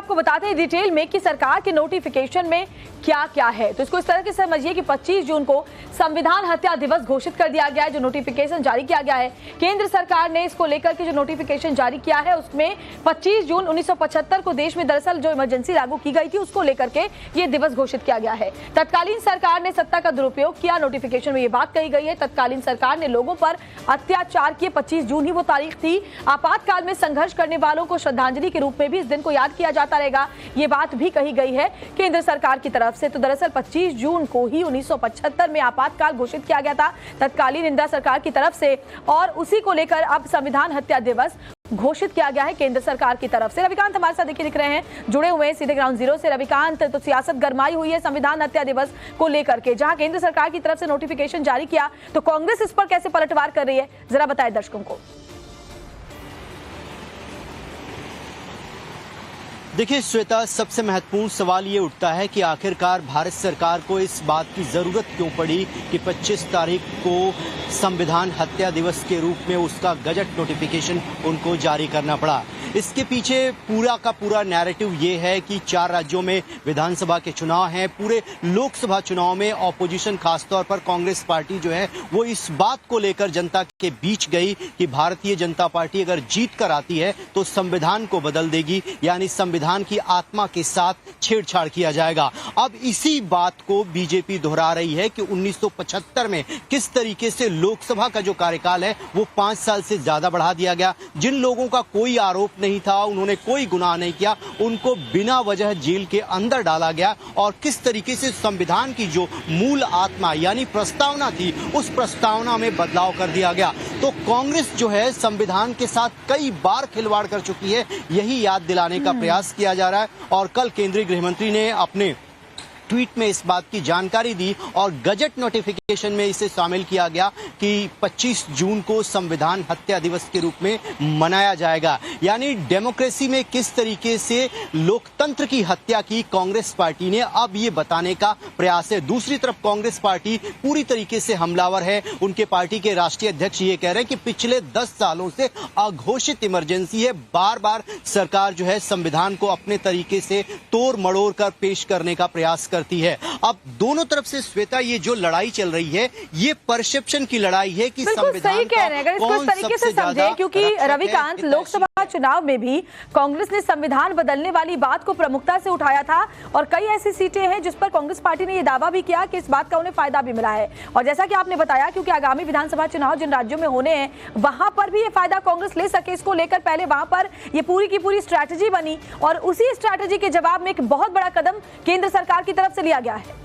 आपको बताते हैं डिटेल में कि सरकार के नोटिफिकेशन में क्या क्या है। तो इसको इस तरह से समझिए कि 25 जून को संविधान हत्या दिवस घोषित कर दिया गया है, जो नोटिफिकेशन जारी किया गया है। केंद्र सरकार ने इसको लेकर के जो नोटिफिकेशन जारी किया है उसमें 25 जून 1975 को देश में दरअसल जो इमरजेंसी लागू की गई थी उसको लेकर के ये दिवस घोषित किया गया है। तत्कालीन सरकार ने सत्ता का दुरुपयोग किया, नोटिफिकेशन में ये बात कही गई है। तत्कालीन सरकार ने लोगों पर अत्याचार किए, 25 जून ही वो तारीख थी। आपातकाल में संघर्ष करने वालों को श्रद्धांजलि के रूप में भी इस दिन को याद किया जाता रहेगा, ये बात भी कही गई है केंद्र सरकार की तरफ से। तो दरअसल 25 जून को ही 1975 में आपातकाल घोषित किया गया था तत्कालीन इंदिरा सरकार की तरफ से, और उसी को लेकर अब संविधान हत्या दिवस घोषित किया गया है केंद्र सरकार की तरफ से। रविकांत हमारे साथ देखिए दिख रहे हैं, जुड़े हुए हैं सीधे ग्राउंड जीरो से। रविकांत, तो सियासत गरमाई हुई है संविधान हत्या दिवस को लेकर के, जहां केंद्र सरकार की तरफ से नोटिफिकेशन जारी किया, तो कांग्रेस इस पर कैसे पलटवार कर रही है, जरा बताएं दर्शकों को। देखिए श्वेता, सबसे महत्वपूर्ण सवाल ये उठता है कि आखिरकार भारत सरकार को इस बात की जरूरत क्यों पड़ी कि 25 तारीख को संविधान हत्या दिवस के रूप में उसका गजट नोटिफिकेशन उनको जारी करना पड़ा। इसके पीछे पूरा का पूरा नैरेटिव ये है कि 4 राज्यों में विधानसभा के चुनाव हैं। पूरे लोकसभा चुनाव में ऑपोजिशन, खासतौर पर कांग्रेस पार्टी जो है वो इस बात को लेकर जनता के बीच गई कि भारतीय जनता पार्टी अगर जीत कर आती है तो संविधान को बदल देगी, यानी संविधान की आत्मा के साथ छेड़छाड़ किया जाएगा। अब इसी बात को बीजेपी दोहरा रही है कि 1975 में किस तरीके से लोकसभा का जो कार्यकाल है वो 5 साल से ज्यादा बढ़ा दिया गया। जिन लोगों का कोई आरोप नहीं था, उन्होंने कोई गुनाह नहीं किया, उनको बिना वजह जेल के अंदर डाला गया, और किस तरीके से संविधान की जो मूल आत्मा यानी प्रस्तावना थी उस प्रस्तावना में बदलाव कर दिया गया। तो कांग्रेस जो है संविधान के साथ कई बार खिलवाड़ कर चुकी है, यही याद दिलाने का प्रयास किया जा रहा है। और कल केंद्रीय गृह मंत्री ने अपने ट्वीट में इस बात की जानकारी दी और गजट नोटिफिकेशन में इसे शामिल किया गया कि 25 जून को संविधान हत्या दिवस के रूप में मनाया जाएगा। यानी डेमोक्रेसी में किस तरीके से लोकतंत्र की हत्या की कांग्रेस पार्टी ने, अब ये बताने का प्रयास है। दूसरी तरफ कांग्रेस पार्टी पूरी तरीके से हमलावर है। उनके पार्टी के राष्ट्रीय अध्यक्ष ये कह रहे हैं कि पिछले 10 सालों से अघोषित इमरजेंसी है, बार बार सरकार जो है संविधान को अपने तरीके से तोड़ मड़ोड़ कर पेश करने का प्रयास करती है। अब दोनों तरफ से श्वेता ये जो लड़ाई चल रही है ये परसेप्शन की लड़ाई है कि संविधान सही कह रहे हैं, अगर इसको इस तरीके से समझें, क्योंकि रविकांत लोकसभा चुनाव में भी कांग्रेस ने संविधान बदलने वाली बात को प्रमुखता से उठाया था, और कई ऐसी सीटें हैं जिस पर कांग्रेस पार्टी ने यह दावा भी किया कि इस बात का उन्हें फायदा भी मिला है। और जैसा कि आपने बताया, क्योंकि आगामी विधानसभा चुनाव जिन राज्यों में होने हैं वहां पर भी ये फायदा कांग्रेस ले सके, इसको लेकर पहले वहां पर ये पूरी की पूरी स्ट्रैटेजी बनी, और उसी स्ट्रैटेजी के जवाब में एक बहुत बड़ा कदम केंद्र सरकार की तरफ से लिया गया है।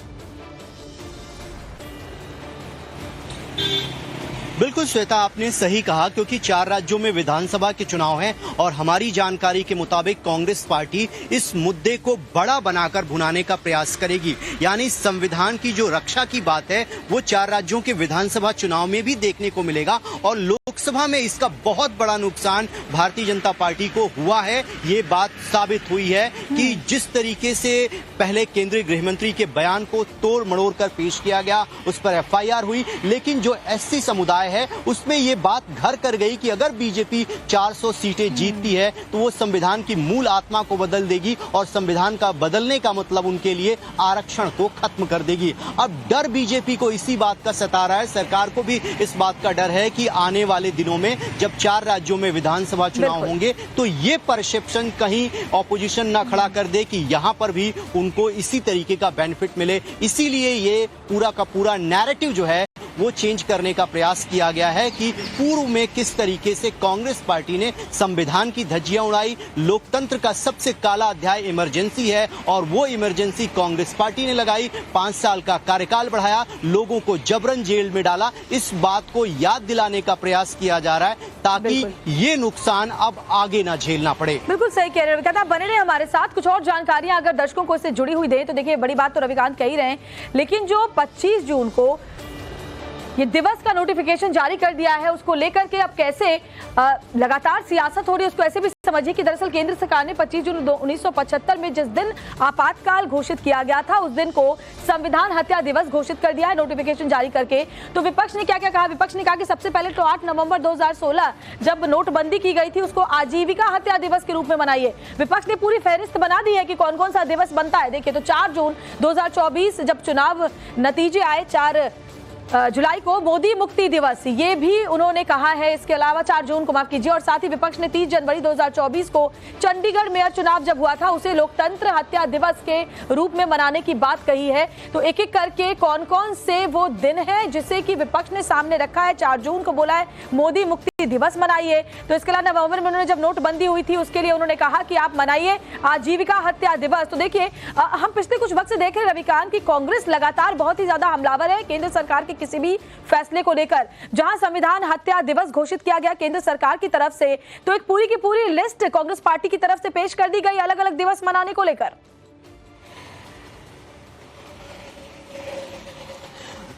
बिल्कुल श्वेता, आपने सही कहा, क्योंकि 4 राज्यों में विधानसभा के चुनाव हैं और हमारी जानकारी के मुताबिक कांग्रेस पार्टी इस मुद्दे को बड़ा बनाकर भुनाने का प्रयास करेगी। यानी संविधान की जो रक्षा की बात है वो 4 राज्यों के विधानसभा चुनाव में भी देखने को मिलेगा, और लोकसभा में इसका बहुत बड़ा नुकसान भारतीय जनता पार्टी को हुआ है। ये बात साबित हुई है कि जिस तरीके से पहले केंद्रीय गृह मंत्री के बयान को तोड़ मड़ोड़ कर पेश किया गया, उस पर FIR हुई, लेकिन जो SC समुदाय है उसमें ये बात घर कर गई कि अगर बीजेपी 400 सीटें जीतती है तो वो संविधान की मूल आत्मा को बदल देगी, और संविधान का बदलने का मतलब उनके लिए आरक्षण को खत्म कर देगी। अब डर बीजेपी को इसी बात का सता रहा है, सरकार को भी इस बात का डर है कि आने वाले दिनों में जब 4 राज्यों में विधानसभा चुनाव होंगे तो ये परसेप्शन कहीं ऑपोजिशन ना खड़ा कर दे कि यहां पर भी उनको इसी तरीके का बेनिफिट मिले। इसीलिए ये पूरा का पूरा नैरेटिव जो है वो चेंज करने का प्रयास किया गया है कि पूर्व में किस तरीके से कांग्रेस पार्टी ने संविधान की धज्जियां उड़ाई, लोकतंत्र का सबसे काला अध्याय इमरजेंसी है, और वो इमरजेंसी कांग्रेस पार्टी ने लगाई, 5 साल का कार्यकाल बढ़ाया, लोगों को जबरन जेल में डाला। इस बात को याद दिलाने का प्रयास किया जा रहा है ताकि ये नुकसान अब आगे ना झेलना पड़े। बिल्कुल सही कह रहे हैं रविकांत, बने रहे हमारे साथ। कुछ और जानकारियां अगर दर्शकों को इससे जुड़ी हुई दें तो देखिए, बड़ी बात तो रविकांत कह ही रहे हैं, लेकिन जो 25 जून को ये दिवस का नोटिफिकेशन जारी कर दिया है, उसको लेकर के अब कैसे लगातार सियासत हो रही है उसको ऐसे भी समझिए कि दरअसल केंद्र सरकार ने 25 जून 1975 में जिस दिन आपातकाल घोषित किया गया था उस दिन को संविधान हत्या दिवस घोषित कर दिया है नोटिफिकेशन जारी करके। तो विपक्ष ने क्या क्या कहा? विपक्ष ने कहा कि सबसे पहले तो 8 नवंबर 2016 जब नोटबंदी की गई थी उसको आजीविका हत्या दिवस के रूप में मनाइए। विपक्ष ने पूरी फहरिस्त बना दी है कि कौन कौन सा दिवस बनता है। देखिए तो 4 जून 2024 जब चुनाव नतीजे आए 4 जुलाई को मोदी मुक्ति दिवस, ये भी उन्होंने कहा है। इसके अलावा 4 जून को माफ कीजिए, और साथ ही विपक्ष ने 30 जनवरी 2024 को चंडीगढ़ मेयर चुनाव जब हुआ था उसे लोकतंत्र हत्या दिवस के रूप में मनाने की बात कही है। तो एक एक करके कौन कौन से वो दिन है जिसे कि विपक्ष ने सामने रखा है। 4 जून को बोला है मोदी मुक्ति दिवस मनाइए। तो इसके अलावा नवंबर में उन्होंने जब नोटबंदी हुई थी उसके लिए उन्होंने कहा कि आप मनाइए आजीविका हत्या दिवस। तो देखिए हम पिछले कुछ वक्त से देख रहे हैं रविकांत की कांग्रेस लगातार बहुत ही ज्यादा हमलावर है केंद्र सरकार के किसी भी फैसले को लेकर। जहां संविधान हत्या दिवस घोषित किया गया केंद्र सरकार की तरफ से, तो एक पूरी की पूरी लिस्ट कांग्रेस पार्टी की तरफ से पेश कर दी गई अलग अलग दिवस मनाने को लेकर।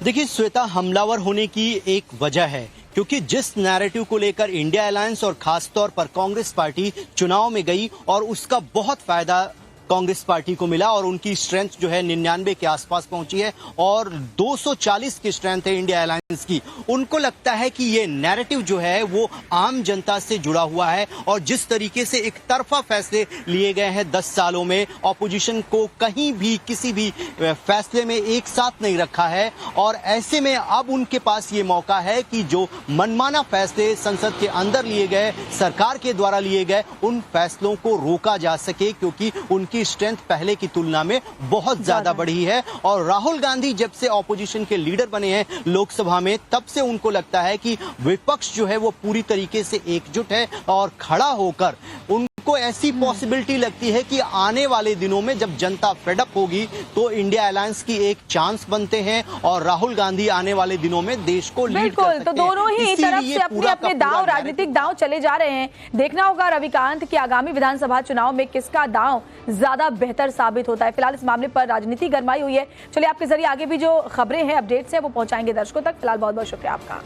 देखिए श्वेता, हमलावर होने की एक वजह है क्योंकि जिस नैरेटिव को लेकर इंडिया अलायंस और खासतौर पर कांग्रेस पार्टी चुनाव में गई और उसका बहुत फायदा कांग्रेस पार्टी को मिला और उनकी स्ट्रेंथ जो है 99 के आसपास पहुंची है और 240 की स्ट्रेंथ है इंडिया अलायंस की। उनको लगता है कि ये नैरेटिव जो है वो आम जनता से जुड़ा हुआ है और जिस तरीके से एक तरफा फैसले लिए गए हैं 10 सालों में, ऑपोजिशन को कहीं भी किसी भी फैसले में एक साथ नहीं रखा है और ऐसे में अब उनके पास ये मौका है कि जो मनमाना फैसले संसद के अंदर लिए गए, सरकार के द्वारा लिए गए, उन फैसलों को रोका जा सके क्योंकि उनकी स्ट्रेंथ पहले की तुलना में बहुत ज्यादा बढ़ी है। और राहुल गांधी जब से ऑपोजिशन के लीडर बने हैं लोकसभा में तब से उनको लगता है कि विपक्ष जो है वो पूरी तरीके से एकजुट है और खड़ा होकर उनको ऐसी पॉसिबिलिटी लगती है कि आने वाले दिनों में जब जनता फेडअप होगी तो इंडिया अलायंस की एक चांस बनते हैं और राहुल गांधी आने वाले दिनों में देश को लीड कर सकते हैं। तो दोनों ही तरफ से अपने अपने दांव, राजनीतिक दांव चले जा रहे हैं। देखना होगा रविकांत कि आगामी विधानसभा चुनाव में किसका दांव ज्यादा बेहतर साबित होता है। फिलहाल इस मामले पर राजनीति गरमाई हुई है। चलिए आपके जरिए आगे भी जो खबरें हैं, अपडेट्स हैं वो पहुंचाएंगे दर्शकों तक। फिलहाल बहुत बहुत शुक्रिया आपका।